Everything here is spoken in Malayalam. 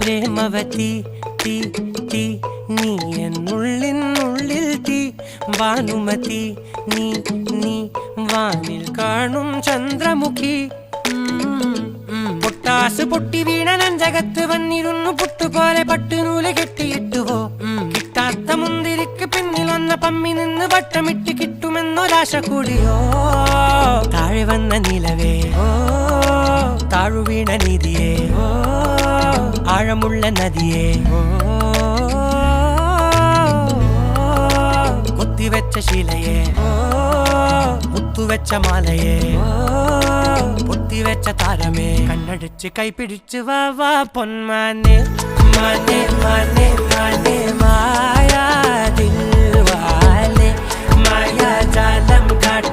പ്രേമവതി തീ തീ നീ എന്നുള്ളിൽ തീ ഭാനുമതി നീ നീ വാനിൽ കാണും ചന്ദ്രമുഖി പൊട്ടാസ് പൊട്ടി വീണ നെഞ്ചകത്ത് വന്നിരുന്നു പുട്ടുപോലെ പട്ടുനൂല് കെട്ടിയിട്ടുവോ കിട്ടാത്ത മുന്തിരിക്ക് പിന്നിൽ വന്ന പമ്മി നിന്ന് വട്ടമിട്ട് കിട്ടുമെന്നൊരാശ കൂടിയോ താഴെ വന്ന നിലവേ താഴു വീണ നിധിയേ ആഴമുള്ള നദിയേ കൊത്തിവെച്ച ശിലയേ മുത്തുവെച്ച മാലയേ പൊത്തിവെച്ച താരമേ കണ്ണടിച്ച് കൈപിടിച്ച് വാ വാ പൊന്മാനെ മാനെ മാനെ മാനെ മായാ ദിൽവാലെ മായാ ജാലം കാട്ടി